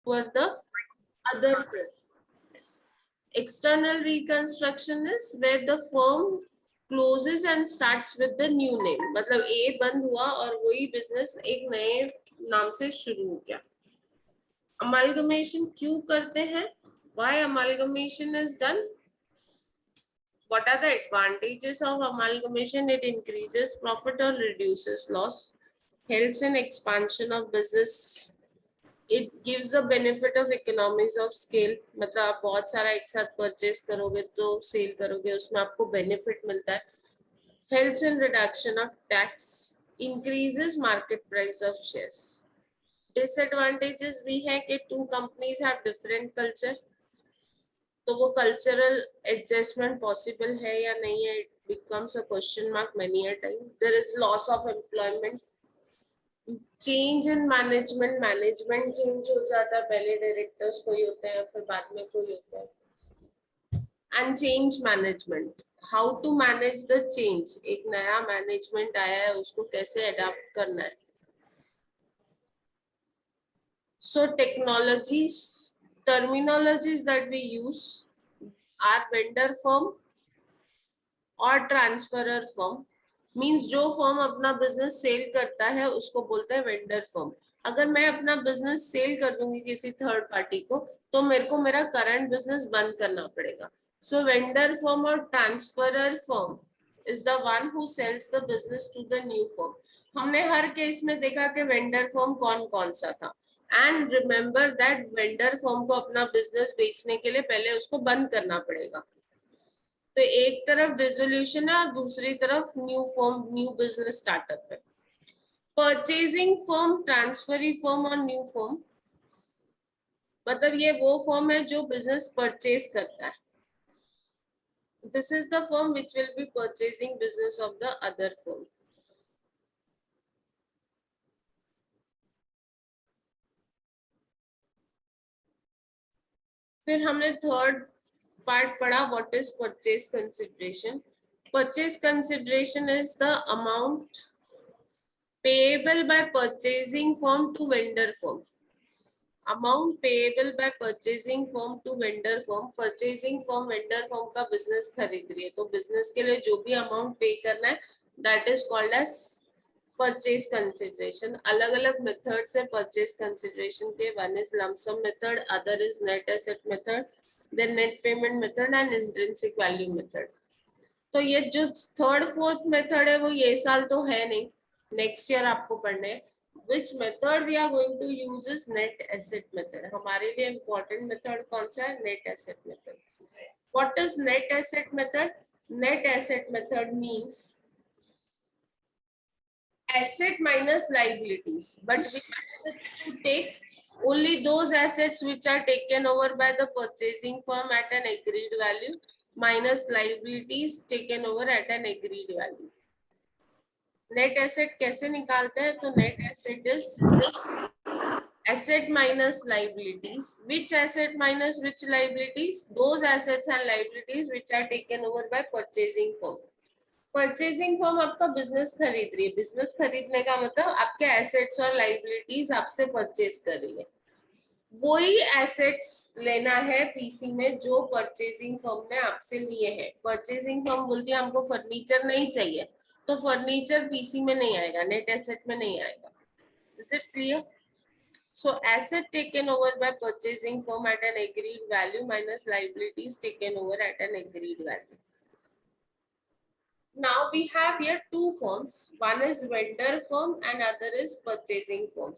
over the other firm. External reconstruction is where the firm closes and starts with the new name. मतलब A बंद हुआ और वही business एक नए नाम से शुरू हो गया. Amalgamation क्यों करते हैं? Why amalgamation is done? What are the advantages of amalgamation? It increases profit or reduces loss, helps in expansion of business. It gives the benefit of economies of scale. मतलब आप बहुत सारा एक साथ परचेज करोगे तो सेल करोगे उसमें आपको बेनिफिट मिलता है. Helps in reduction of tax, increases market price of shares. Disadvantages भी है कि two companies have different culture. तो वो कल्चरल एडजस्टमेंट पॉसिबल है या नहीं है, it becomes a question mark many a time. There is loss of employment, change in management, management change हो जाता है, पहले डायरेक्टर्स कोई होते हैं फिर बाद में कोई होता है. And change management, how to manage the change. एक नया मैनेजमेंट आया है उसको कैसे अडॉप्ट करना है. सो technologies, terminologies that we use are vendor firm or transferer firm. Means जो firm अपना business sale करता है उसको बोलते हैं vendor firm. अगर मैं अपना business sale कर दूंगी किसी third party को तो मेरे को मेरा current business बंद करना पड़ेगा. So vendor firm or transferer firm is the one who sells the business to the new firm. हमने हर केस में देखा कि vendor firm कौन कौन सा था. And remember that vendor firm को अपना बिजनेस बेचने के लिए पहले उसको बंद करना पड़ेगा. तो एक तरफ डिसोल्यूशन है और दूसरी तरफ new firm, new business startup है. परचेजिंग फर्म, ट्रांसफरी फर्म और न्यू फर्म, मतलब ये वो फर्म है जो बिजनेस परचेज करता है. This is the firm which will be purchasing business of the other firm. फिर हमने थर्ड पार्ट पढ़ा, what is purchase consideration. Purchase consideration is the amount payable by purchasing firm to vendor firm. Amount payable by purchasing firm to vendor firm. Purchasing firm vendor firm का business खरीद रही है तो business के लिए जो भी अमाउंट पे करना है that is called as purchase consideration. अलग अलग मेथड्स है परचेज कंसिडरेशन के. One is lump sum method, other is net asset method, then net payment method and intrinsic value method. तो ये जो थर्ड फोर्थ मेथड है वो ये साल तो है नहीं, नेक्स्ट ईयर आपको पढ़ना है. Which method we are going to use is net asset method. हमारे लिए important method कौन सा है? Net asset method. What is net asset method? Net asset method means asset minus liabilities, but we have to take only those assets which are taken over by the purchasing firm at an agreed value minus liabilities taken over at an agreed value. Net asset कैसे निकालते हैं? तो net asset is asset minus liabilities. Which asset minus which liabilities? Those assets and liabilities which are taken over by purchasing firm. Purchasing firm आपका business खरीद रही है. Business खरीदने का मतलब आपके एसेट्स और लाइबिलिटीज आपसे परचेज कर रही है. वही एसेट्स लेना है पीसी में जो परचेजिंग फर्म ने आपसे लिए हैं. परचेजिंग फर्म बोलती है हमको फर्नीचर नहीं चाहिए तो फर्नीचर पीसी में नहीं आएगा, नेट एसेट में नहीं आएगा. Is it clear? So asset taken over by purchasing firm at an agreed value minus liabilities taken over at an agreed value. Now we have here two firms. One is vendor firm and other is purchasing firm.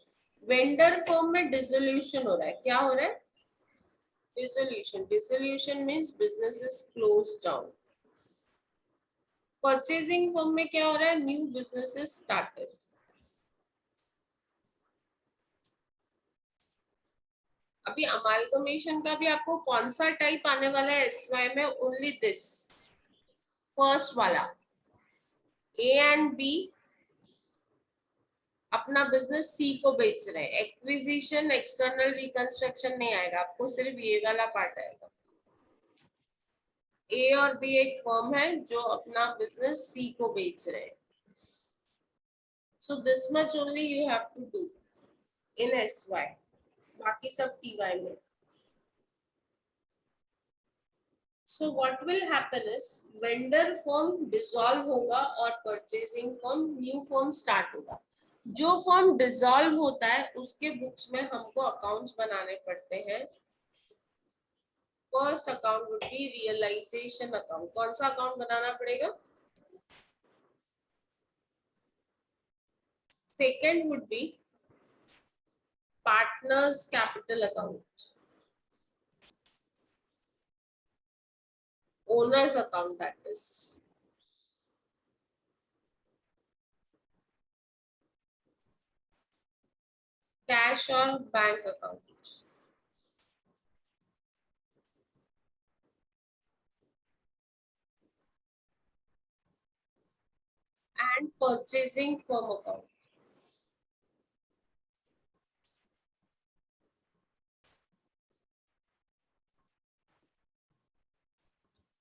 Vendor firm में dissolution हो रहा है. क्या हो रहा है? Dissolution. Dissolution means business is closed down. Purchasing firm में क्या हो रहा है? New business is started. अभी अमालगमेशन का भी आपको कौन सा टाइप आने वाला है एसवाई में? ओनली दिस फर्स्ट वाला. ए एंड बी अपना बिजनेस सी को बेच रहे हैं. एक्विजिशन, एक्सटर्नल रिकंस्ट्रक्शन नहीं आएगा आपको, सिर्फ ये वाला पार्ट आएगा. ए और बी एक फर्म है जो अपना बिजनेस सी को बेच रहे हैं. So this much only you have to do in SY. बाकी सब टीवाई में। So what will happen is vendor firm dissolve होगा और purchasing firm new firm start होगा। जो फॉर्म डिसॉल्व होता है उसके बुक्स में हमको अकाउंट्स बनाने पड़ते हैं। First account would be realisation account. कौन सा अकाउंट बनाना पड़ेगा? Second would be partners capital account, owners account that is. Cash और bank account, and purchasing firm account.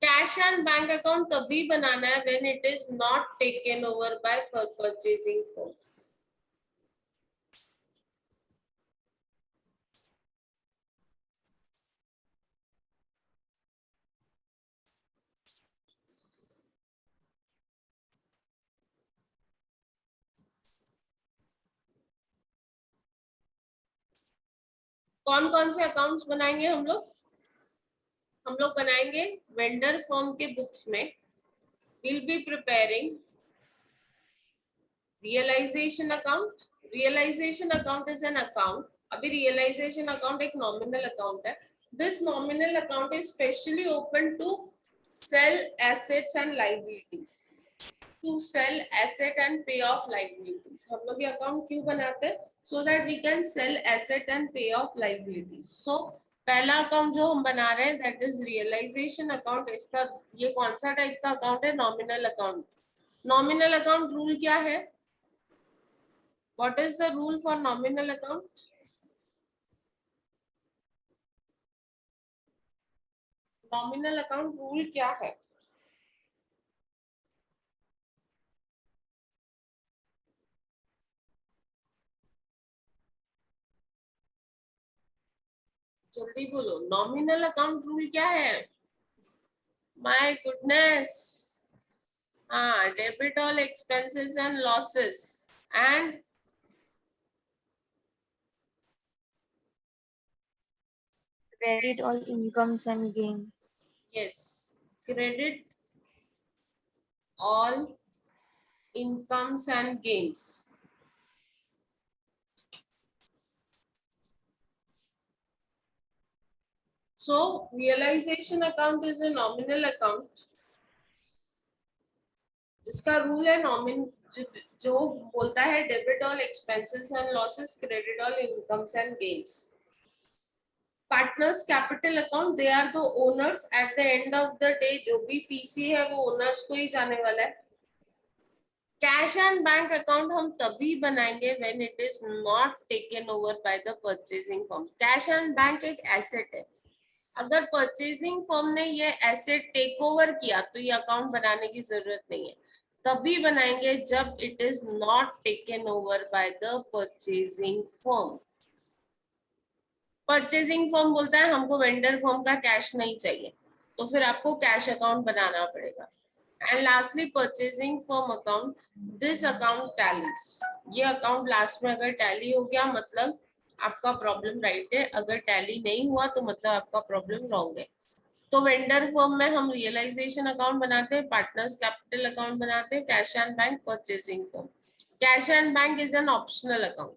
Cash and bank account तभी बनाना है when it is not taken over by purchasing firm. कौन कौन से accounts बनाएंगे हम लोग? हम लोग बनाएंगे वेंडर फर्म के बुक्स में will be preparing realisation account. Realisation account is an account, अभी रियलाइजेशन अकाउंट एक नॉमिनल अकाउंट है। This nominal account is specially open to sell assets and liabilities, to sell asset and pay off liabilities. हम लोग ये account क्यों बनाते हैं? So that we can sell asset and pay off liabilities. So पहला account जो हम बना रहे हैं दैट इज रियलाइजेशन अकाउंट। इसका ये कौन सा टाइप का अकाउंट है? Nominal account. Nominal account rule क्या है? What is the rule for nominal account? Nominal account rule क्या है? जल्दी बोलो, नॉमिनल अकाउंट रूल क्या है? माय गुडनेस, हाँ, debit all expenses and losses and credit all incomes and gains. yes, credit all incomes and gains. So realization account is a nominal account जिसका rule है जो बोलता है debit all expenses and losses, credit all incomes and gains. Partners capital account, they are the owners at the end of the day. जो भी PC है वो owners को ही जाने वाला है। कैश एंड बैंक अकाउंट हम तभी बनाएंगे when it is not taken over by the purchasing firm. Cash and bank एक एसेट है, अगर परचेजिंग फर्म ने ये एसेट टेक ओवर किया तो ये अकाउंट बनाने की जरूरत नहीं है। तभी बनाएंगे जब it is not taken over by the purchasing firm. Purchasing firm बोलता है हमको वेंडर फर्म का कैश नहीं चाहिए, तो फिर आपको कैश अकाउंट बनाना पड़ेगा। And lastly purchasing firm account, this account tallies. ये अकाउंट लास्ट में अगर टैली हो गया मतलब आपका प्रॉब्लम राइट है, अगर टैली नहीं हुआ तो मतलब आपका प्रॉब्लम रॉन्ग है। तो वेंडर फर्म में हम रियलाइजेशन अकाउंट बनाते हैं, पार्टनर्स कैपिटल अकाउंट बनाते हैं, cash and bank, purchasing firm. Cash and bank is an optional account.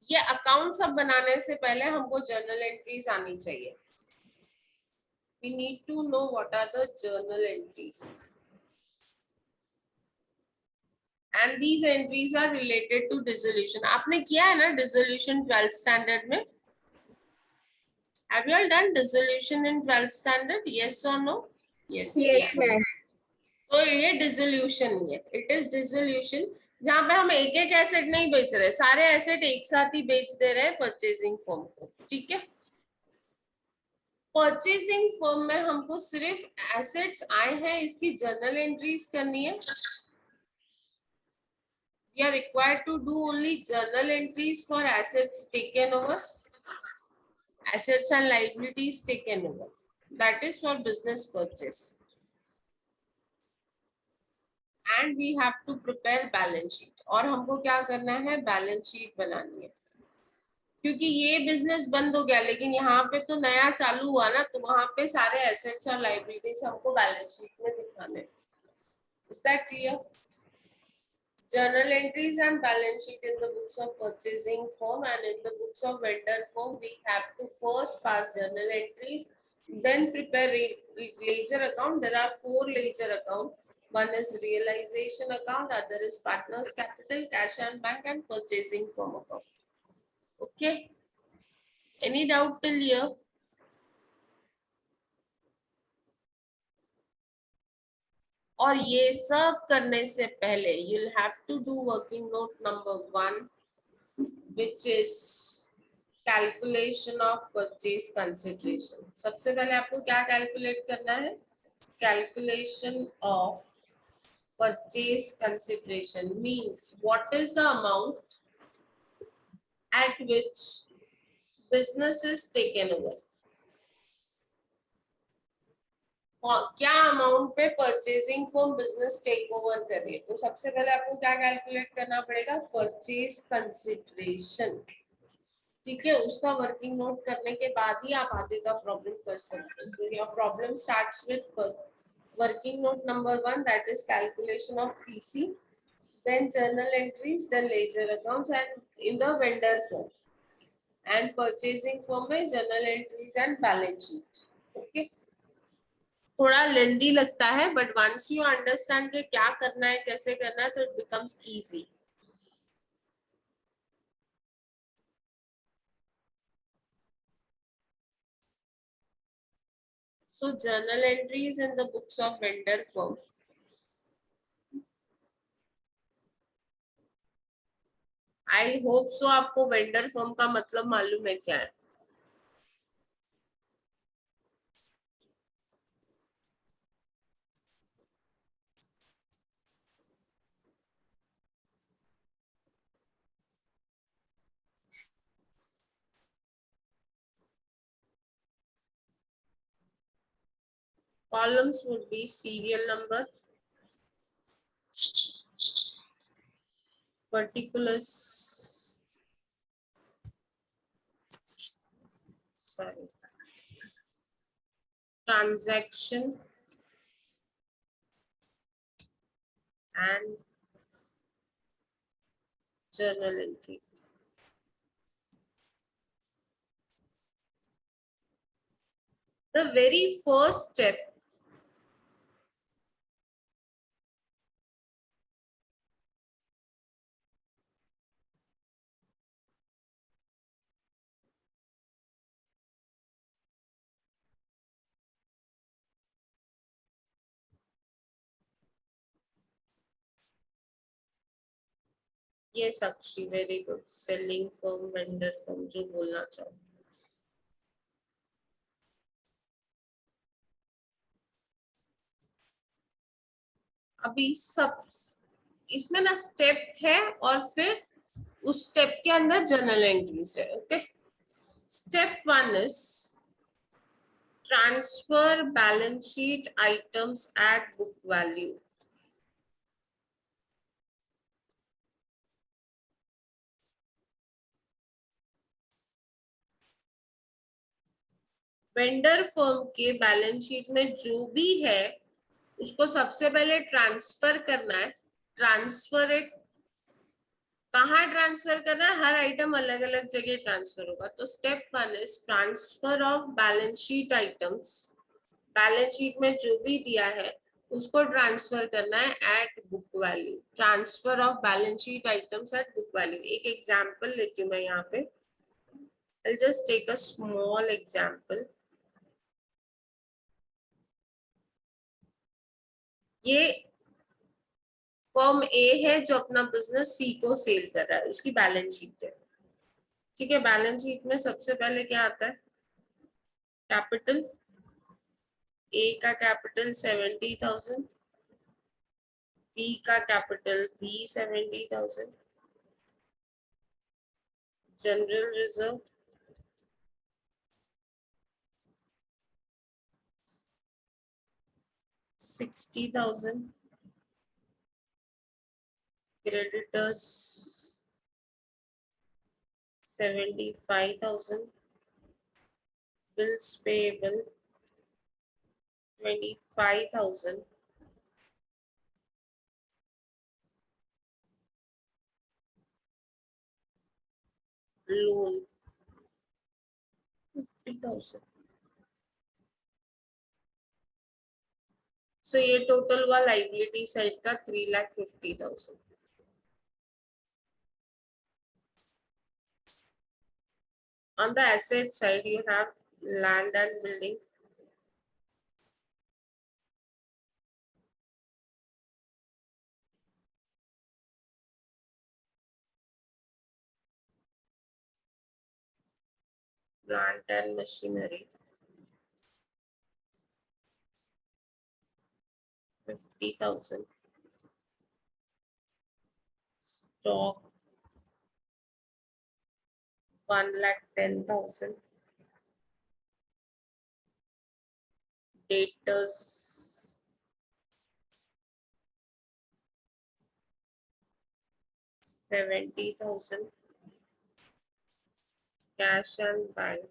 ये अकाउंट सब बनाने से पहले हमको जर्नल एंट्रीज आनी चाहिए। We need to know what are the journal entries, and these entries are related to dissolution. आपने किया है ना dissolution 12th standard में? Have you all done dissolution in 12th standard? Yes or no? Yes. Yes, ma'am. तो ये dissolution ही है, it is dissolution, जहां पे हम एक एक एसेट नहीं बेच रहे, सारे एसेट एक साथ ही बेच दे रहे हैं परचेजिंग फर्म को। ठीक है, परचेजिंग फर्म में हमको सिर्फ एसेट्स आए हैं इसकी जर्नल एंट्रीज करनी है। We are required to do only journal entries for assets taken over, assets and liabilities taken over. That is for business purchase. And we have to prepare balance sheet. और हमको क्या करना है, balance sheet बनानी है, क्योंकि ये business बंद हो गया लेकिन यहाँ पे तो नया चालू हुआ ना, तो वहां पे सारे एसेट्स और लाइबिलिटीज हमको बैलेंस शीट में दिखाने. Is that clear? Journal entries and balance sheet in the books of purchasing firm and in the books of vendor firm, we have to first pass journal entries, then prepare ledger account. There are 4 ledger account. One is realization account, other is partners capital, cash and bank, and purchasing firm account. Okay. Any doubt till here? और ये सब करने से पहले you'll have to do working note number 1, which is calculation of purchase consideration. सबसे पहले आपको क्या calculate करना है? Calculation of purchase consideration means what is the amount at which business is taken over. क्या amount pay purchasing firm business take over कर रही है, तो सबसे पहले आपको क्या कैलकुलेट करना पड़ेगा, परचेज कंसिडरेशन. ठीक है, उसका वर्किंग नोट करने के बाद ही आप आगे का प्रॉब्लम कर सकते हो. Your problem starts with working note number 1, that is calculation of TC, then journal entries, then ledger accounts and in the vendor form, and purchasing firm में journal entries and balance sheet. Okay. थोड़ा लेंदी लगता है, but once you understand कि क्या करना है, कैसे करना है, तो it becomes easy. So journal entries in the books of vendor firm. I hope so आपको वेंडर फर्म का मतलब मालूम है क्या है. Columns would be serial number, particulars, sorry, transaction, and journal entry. The very first step ये साक्षी, very good. Selling firm, vendor firm, जो बोलना चाहो. अभी सब इसमें ना स्टेप है और फिर उस स्टेप के अंदर जर्नल एंट्रीज है. Okay. Step 1 is transfer balance sheet items at book value. Vendor firm के बैलेंस शीट में जो भी है उसको सबसे पहले ट्रांसफर करना है. ट्रांसफर इट, कहाँ ट्रांसफर करना है, हर आइटम अलग अलग जगह ट्रांसफर होगा. तो step 1 is transfer of balance sheet items. Balance sheet में जो भी दिया है उसको ट्रांसफर करना है at book value. Transfer of balance sheet items at book value. एक एग्जांपल लेती हूँ मैं यहाँ पे. I'll just take a small example. ये फर्म ए है जो अपना बिजनेस सी को सेल कर रहा है, उसकी बैलेंस शीट है. ठीक है, बैलेंस शीट में सबसे पहले क्या आता है, कैपिटल. ए का कैपिटल 70,000, बी का capital 370,000, general reserve 60,000, creditors 75,000, bills payable 25,000, loan 50,000. सो ये टोटल हुआ लाइबिलिटी साइड का 3,50,000. On the asset side, you have land and building. Plant and machinery. 50,000. Stock 1,10,000. Debtors 70,000. Cash and bank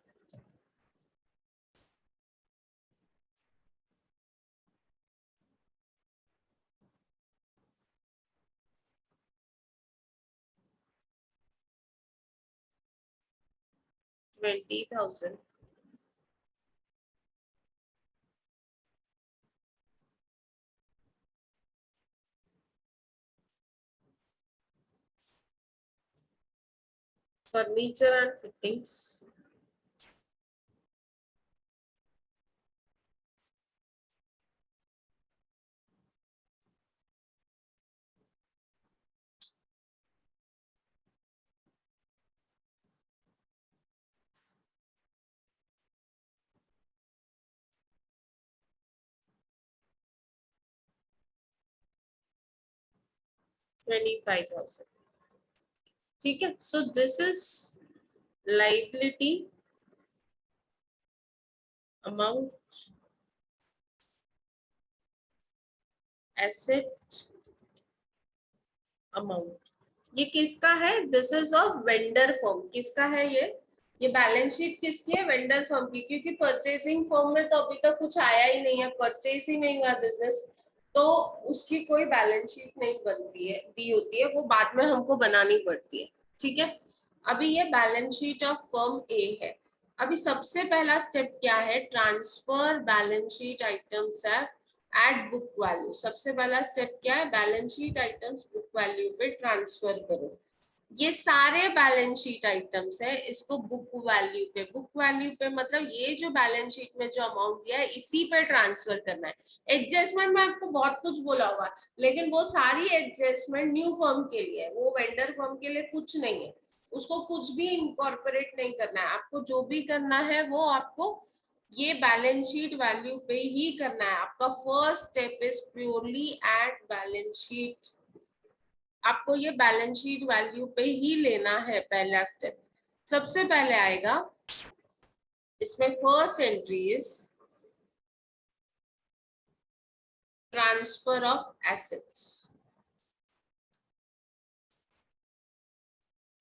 20,000. Furniture and fittings 25,000. ठीक है. So this is liability amount, asset amount. ये किसका है? This is of vendor firm. किसका है ये balance sheet किसकी है? वेंडर फर्म की. क्योंकि परचेसिंग फर्म में तो अभी तक कुछ आया ही नहीं है, परचेज ही नहीं हुआ बिजनेस, तो उसकी कोई बैलेंस शीट नहीं बनती है, दी होती है, वो बाद में हमको बनानी पड़ती है. ठीक है. अभी ये बैलेंस शीट ऑफ फर्म ए है. अभी सबसे पहला स्टेप क्या है? Transfer balance sheet items at book value. सबसे पहला स्टेप क्या है? Balance sheet items book value पे ट्रांसफर करो. ये सारे बैलेंस शीट आइटम्स है, इसको बुक वैल्यू पे, बुक वैल्यू पे मतलब ये जो बैलेंस शीट में जो अमाउंट दिया है इसी पे ट्रांसफर करना है. एडजस्टमेंट में आपको बहुत कुछ बोला होगा, लेकिन वो सारी एडजस्टमेंट न्यू फर्म के लिए है, वो वेंडर फर्म के लिए कुछ नहीं है. उसको कुछ भी इनकॉर्पोरेट नहीं करना है. आपको जो भी करना है वो आपको ये बैलेंस शीट वैल्यू पे ही करना है. आपका first step is purely at balance sheet. आपको ये बैलेंस शीट वैल्यू पे ही लेना है. पहला स्टेप सबसे पहले आएगा इसमें. First entry is transfer of assets,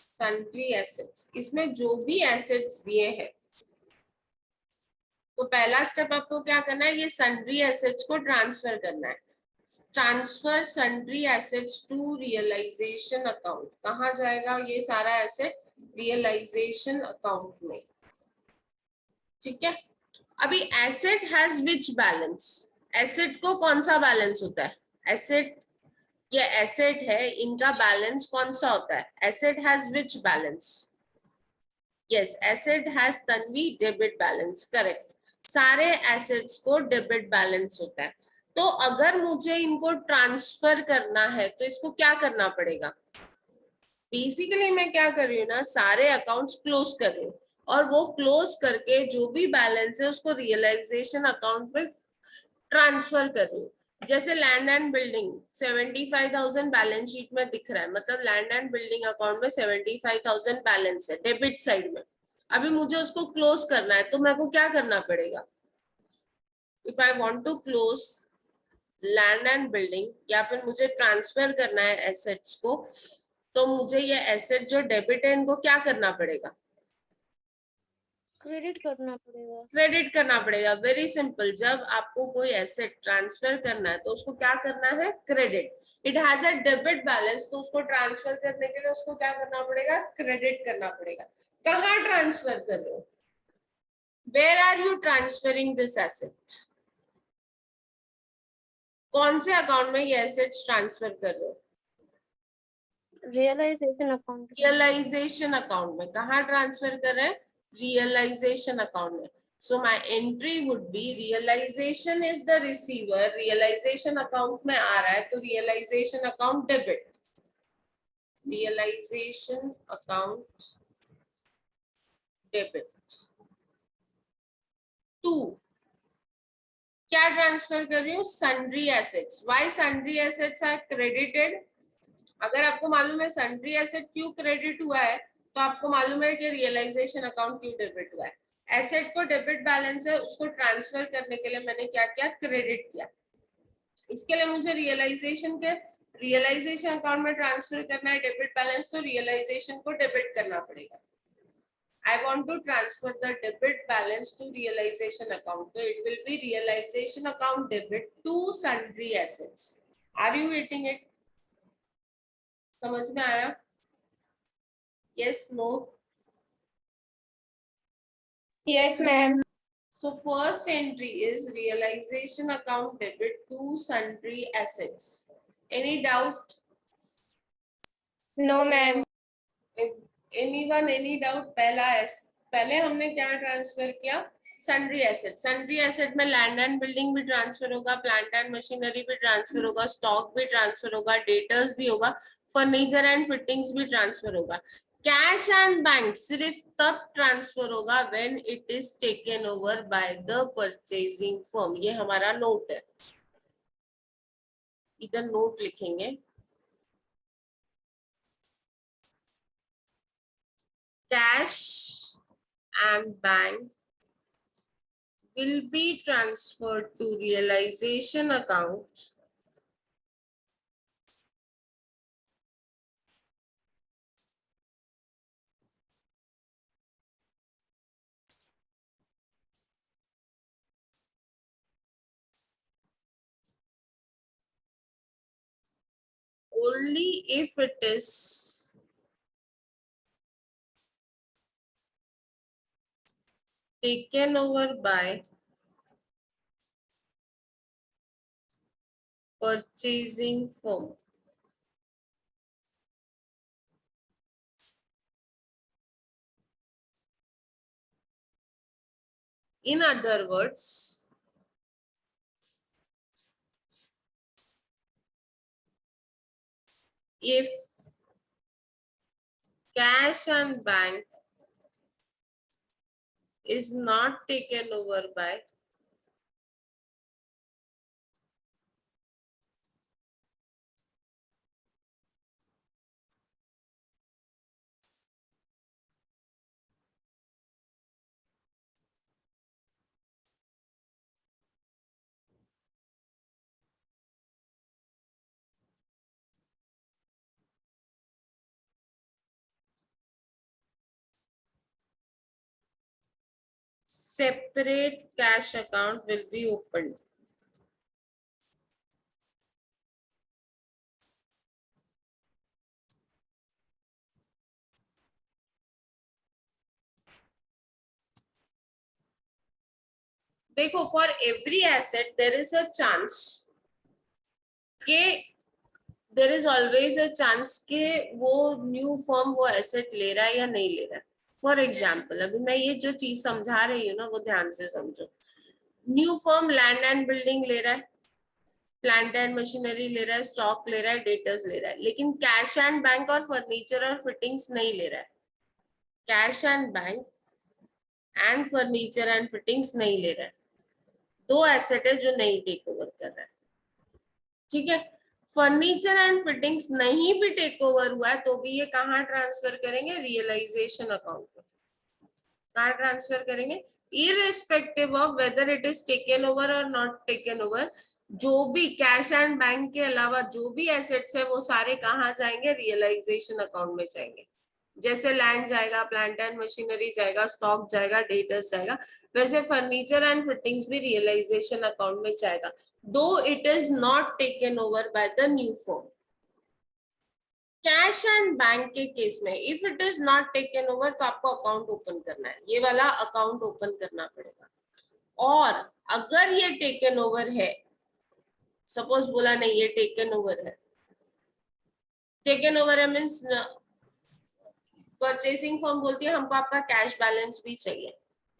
sundry assets. इसमें जो भी एसेट्स दिए हैं, तो पहला स्टेप आपको क्या करना है? ये सन्ड्री एसेट्स को ट्रांसफर करना है. Transfer sundry assets to realisation account. कहाँ जाएगा ये सारा एसेट? रियलाइजेशन अकाउंट में. ठीक है. अभी asset has which balance? Asset को कौन सा बैलेंस होता है? एसेट, ये एसेट है, इनका बैलेंस कौन सा होता है? Asset has which balance? Yes, asset has Tanvi debit balance. Correct. सारे एसेट्स को डेबिट बैलेंस होता है. तो अगर मुझे इनको ट्रांसफर करना है तो इसको क्या करना पड़ेगा? बेसिकली मैं क्या कर रही हूँ ना, सारे अकाउंट्स क्लोज कर रही हूँ, और वो क्लोज करके जो भी बैलेंस है उसको रियलाइजेशन अकाउंट में ट्रांसफर कर रही हूँ. जैसे land and building 75,000 balance sheet में दिख रहा है, मतलब लैंड एंड बिल्डिंग अकाउंट में 75,000 बैलेंस है डेबिट साइड में। अभी मुझे उसको क्लोज करना है, तो मेरे को क्या करना पड़ेगा? If I want to close land and building, या फिर मुझे ट्रांसफर करना है एसेट्स को, तो मुझे ये एसेट जो डेबिट है इनको क्या करना पड़ेगा? क्रेडिट करना पड़ेगा। क्रेडिट करना पड़ेगा। वेरी सिंपल, जब आपको कोई एसेट ट्रांसफर करना है तो उसको क्या करना है? Credit. It has a debit balance, तो उसको ट्रांसफर करने के लिए उसको क्या करना पड़ेगा? क्रेडिट करना पड़ेगा। कहाँ ट्रांसफर कर रहे हो? Where are you transferring this asset? कौन से अकाउंट में ये एसेट्स ट्रांसफर कर रहे हो? Realisation account. रियलाइजेशन अकाउंट में। कहाँ ट्रांसफर कर रहे हैं? रियलाइजेशन अकाउंट में। So my entry would be realization is the receiver, realization account में आ रहा है तो realization account debit, realization account debit. 2, क्या ट्रांसफर कर रही हूँ? sundry assets. Why sundry assets are credited? अगर आपको मालूम है sundry asset क्यों क्रेडिट हुआ है, तो आपको मालूम है कि रियलाइजेशन अकाउंट क्यों डेबिट हुआ है। एसेट को डेबिट बैलेंस है, उसको ट्रांसफर करने के लिए मैंने क्या किया? क्रेडिट किया। इसके लिए मुझे रियलाइजेशन अकाउंट में ट्रांसफर करना है डेबिट बैलेंस, तो रियलाइजेशन को डेबिट करना पड़ेगा। I want to transfer the debit balance to realization account, so it will be realization account debit to sundry assets. Are you getting it? समझ में आया? Yes, no? Yes ma'am. So first entry is realization account debit to sundry assets. Any doubt? No ma'am. Anyone, any doubt? पहले हमने क्या transfer किया? Sundry asset. Sundry asset में land and building भी transfer होगा, प्लांट एंड मशीनरी भी transfer होगा, stock भी ट्रांसफर होगा, डेटर्स भी होगा, फर्नीचर एंड फिटिंग्स भी ट्रांसफर होगा। कैश एंड बैंक सिर्फ तब ट्रांसफर होगा when it is taken over by the purchasing firm. ये हमारा नोट है, इधर नोट लिखेंगे। Cash and bank will be transferred to realization account only if it is taken over by purchasing firm. In other words, if cash and bank is not taken over by separate cash account will be opened. देखो, for every asset there is a chance के there is always a chance के वो new firm वो asset ले रहा है या नहीं ले रहा है। फॉर एग्जाम्पल, अभी मैं ये जो चीज समझा रही हूँ ना, वो ध्यान से समझो। New firm land and building ले रहा है, प्लांट एंड मशीनरी ले रहा है, स्टॉक ले रहा है, डेटर्स ले रहा है, लेकिन कैश एंड बैंक और फर्नीचर और फिटिंग्स नहीं ले रहा है। Cash and bank and furniture and fittings नहीं ले रहा है। दो एसेट है जो नहीं टेक ओवर कर रहा है। ठीक है। फर्नीचर एंड फिटिंग्स नहीं भी टेक ओवर हुआ है तो भी ये कहाँ ट्रांसफर करेंगे, रियलाइजेशन अकाउंट में। कहाँ ट्रांसफर करेंगे, irrespective of whether it is taken over और नॉट टेकन ओवर, जो भी कैश एंड बैंक के अलावा जो भी एसेट्स है वो सारे कहाँ जाएंगे, रियलाइजेशन अकाउंट में जाएंगे। जैसे लैंड जाएगा, प्लांट एंड मशीनरी जाएगा, स्टॉक जाएगा, डेटर्स जाएगा, वैसे फर्नीचर एंड फिटिंग्स भी रियलाइजेशन अकाउंट में जाएगा, दो it is not taken over by the new firm. Cash and bank के केस में if it is not taken over तो आपको अकाउंट ओपन करना है, ये वाला अकाउंट ओपन करना पड़ेगा। और अगर ये टेकन ओवर है, सपोज बोला नहीं ये टेकन ओवर है, टेकन ओवर है मीन्स परचेसिंग फर्म बोलती है हमको आपका कैश बैलेंस भी चाहिए,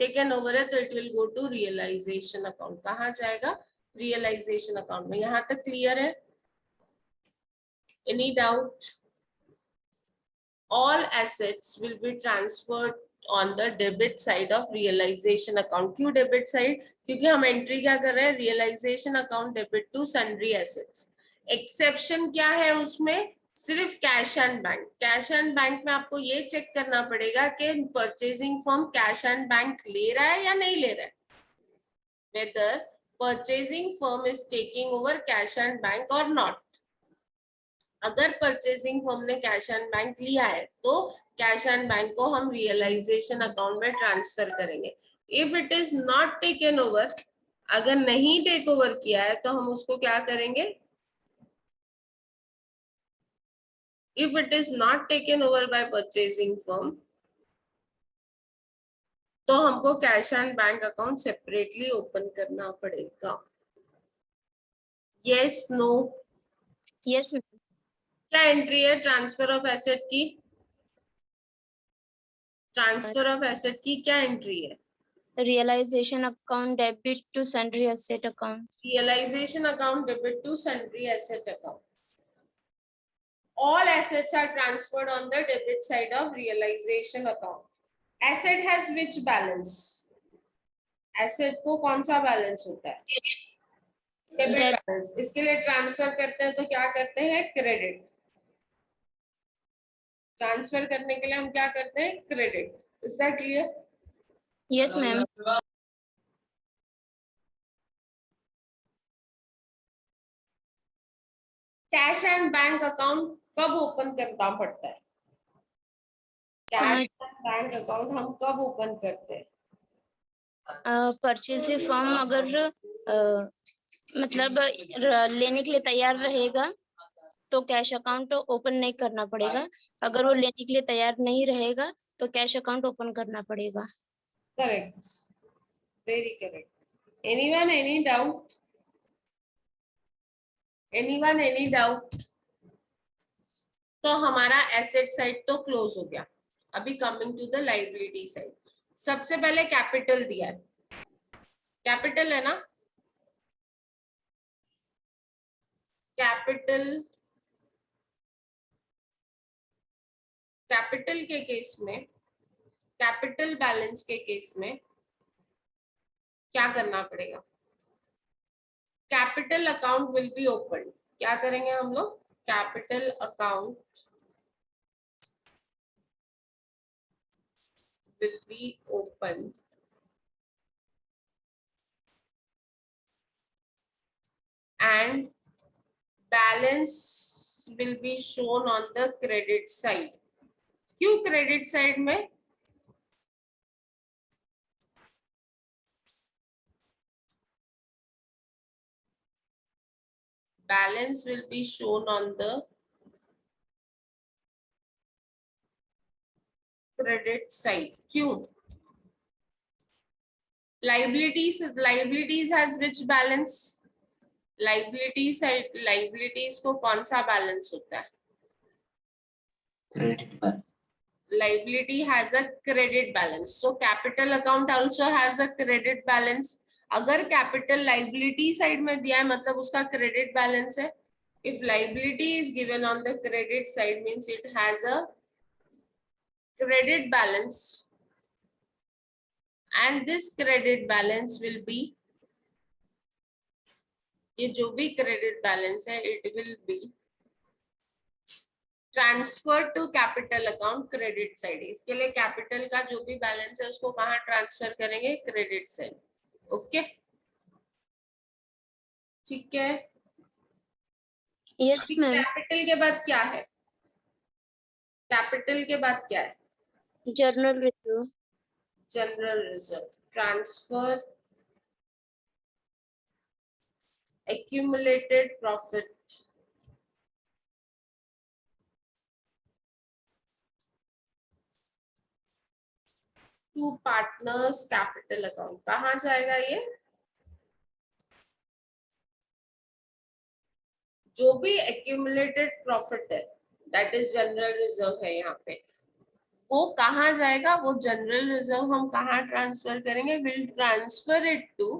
टेकन ओवर है तो it will go to realisation account. कहाँ जाएगा, रियलाइजेशन अकाउंट में। यहां तक क्लियर है, any doubt? all assets will be transferred on the debit side of realization account। क्यों debit side, क्योंकि हम एंट्री क्या कर रहे हैं, realization account debit to sundry assets। Exception क्या है उसमें, सिर्फ cash and bank. Cash and bank में आपको ये चेक करना पड़ेगा कि purchasing firm cash and bank ले रहा है या नहीं ले रहा है, whether purchasing firm is taking over cash and bank or not। अगर परचेसिंग फर्म ने कैश एंड बैंक लिया है तो कैश एंड बैंक को हम रियलाइजेशन अकाउंट में ट्रांसफर करेंगे। If it is not taken over, अगर नहीं टेक ओवर किया है तो हम उसको क्या करेंगे, if it is not taken over by purchasing firm तो हमको cash and bank account separately open करना पड़ेगा। Yes no? यस क्या एंट्री है ट्रांसफर ऑफ एसेट की, ट्रांसफर ऑफ एसेट की क्या एंट्री है, realisation account debit to sundry asset account. realization account debit to sundry asset account। All assets are transferred on the debit side of realization account। Asset has which balance? Asset को कौन सा balance होता है, debit balance. इसके लिए transfer करते हैं तो क्या करते हैं, क्रेडिट। ट्रांसफर करने के लिए हम क्या करते हैं, credit. Is that clear? Yes ma'am. Cash and bank account कब ओपन करना पड़ता है, कैश एंड बैंक अकाउंट हम कब ओपन करते हैं, परचेज फर्म अगर मतलब लेने के लिए तैयार रहेगा तो कैश अकाउंट ओपन नहीं करना पड़ेगा, अगर वो लेने के लिए तैयार नहीं रहेगा तो कैश अकाउंट ओपन करना पड़ेगा। Correct, very correct. Anyone, any doubt? Anyone, any doubt? तो हमारा एसेट साइड तो क्लोज हो गया। अभी coming to the liability side. सबसे पहले कैपिटल दिया है, कैपिटल है ना, कैपिटल। कैपिटल के केस में, कैपिटल बैलेंस के केस में क्या करना पड़ेगा, capital account will be open. क्या करेंगे हम लोग, capital account will be open and balance will be shown on the credit side। क्यों क्रेडिट साइड में, balance will be shown on the credit side। क्यों, liabilities has which balance, liability side, liabilities को कौन सा balance होता है, liability has a credit balance, so capital account also has a credit balance। अगर capital liability side में दिया है मतलब उसका क्रेडिट बैलेंस है। If liability is given on the credit side means it has a credit balance and this credit balance will be ये जो भी क्रेडिट बैलेंस है it will be transfer to capital account credit side. इसके लिए capital का जो भी balance है उसको कहाँ ट्रांसफर करेंगे, क्रेडिट साइड। ओके ठीक है। Yes ma'am. कैपिटल के बाद क्या है, कैपिटल के बाद क्या है, general reserve. General reserve. Transfer accumulated profit to partners capital account. कहाँ जाएगा ये, जो भी accumulated profit है दैट इज जनरल रिजर्व है यहाँ पे, वो कहाँ जाएगा, वो जनरल रिजर्व हम कहाँ ट्रांसफर करेंगे, will transfer it to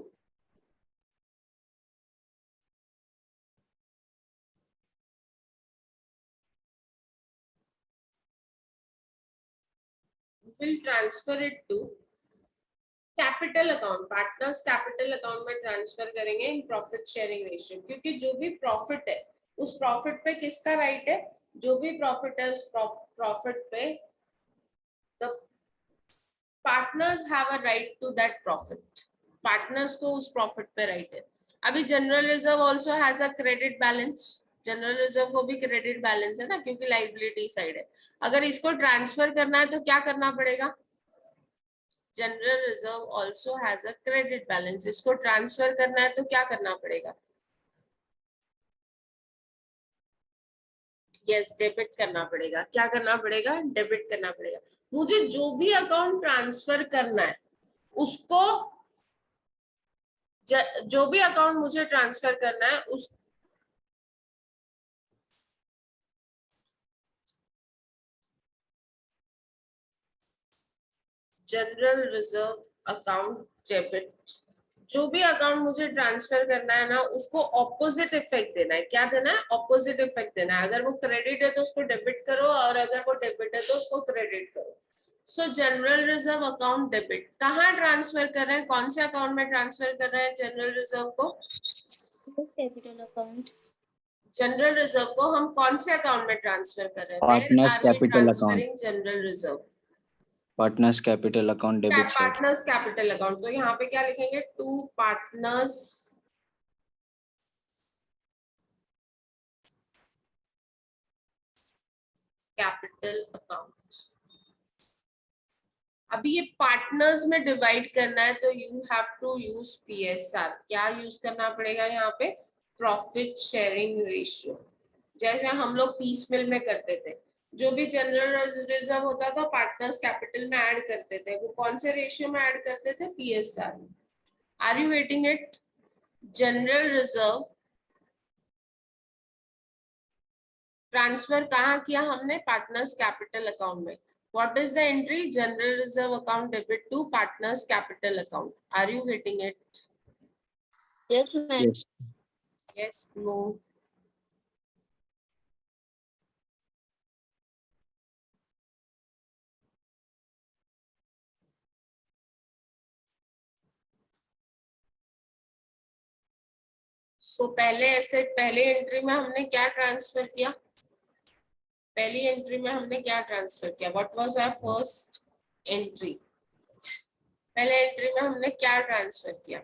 capital account, partners capital account में ट्रांसफर करेंगे इन प्रॉफिट शेयरिंग रेशियो। क्योंकि जो भी प्रॉफिट है उस प्रॉफिट पे किसका राइट है, जो भी प्रॉफिट है उस प्रॉफिट पे the partners have a right to that profit, partners को उस प्रॉफिट पे राइट है। अभी general reserve also has a credit balance, general reserve को भी क्रेडिट बैलेंस है ना, क्योंकि लाइबिलिटी साइड है। अगर इसको ट्रांसफर करना है तो क्या करना पड़ेगा, general reserve also has a credit balance, इसको ट्रांसफर करना है तो क्या करना पड़ेगा, यस डेबिट करना पड़ेगा। क्या करना पड़ेगा, डेबिट करना पड़ेगा। मुझे जो भी अकाउंट ट्रांसफर करना है उसको जो भी अकाउंट मुझे ट्रांसफर करना है उस जनरल रिजर्व अकाउंट डेबिट, जो भी अकाउंट मुझे ट्रांसफर करना है ना उसको ऑपोजिट इफेक्ट देना है। क्या देना है, ऑपोजिट इफेक्ट देना है। अगर वो क्रेडिट है तो उसको डेबिट करो, और अगर वो डेबिट है तो उसको क्रेडिट करो। सो जनरल रिजर्व अकाउंट डेबिट कहाँ ट्रांसफर कर रहे हैं, कौन से अकाउंट में ट्रांसफर कर रहे हैं जनरल रिजर्व को, कैपिटल अकाउंट। जनरल रिजर्व को हम कौन से अकाउंट में ट्रांसफर कर रहे हैं, partners where are we capital account, transferring general reserve, partners capital account debit side. Partners capital account. तो यहाँ पे क्या लिखेंगे, टू पार्टनर्स कैपिटल अकाउंट। अभी ये पार्टनर्स में डिवाइड करना है तो you have to use PSR. क्या यूज करना पड़ेगा यहाँ पे, प्रॉफिट शेयरिंग रेशियो, जैसे हम लोग पीस मिल में करते थे। जो भी जनरल रिजर्व होता था पार्टनर्स कैपिटल में ऐड करते थे, वो कौन से रेशियो में ऐड करते थे, PSR. Are you getting it, general reserve transfer कहाँ किया हमने, पार्टनर्स कैपिटल अकाउंट में। What is the entry, general reserve account debit to partners capital account. Are you getting it? Yes ma'am. Yes. Yes, no. So पहले ऐसे पहले entry में हमने क्या ट्रांसफर किया, पहली एंट्री में हमने क्या ट्रांसफर किया, what was our first entry, पहले एंट्री में हमने क्या ट्रांसफर किया,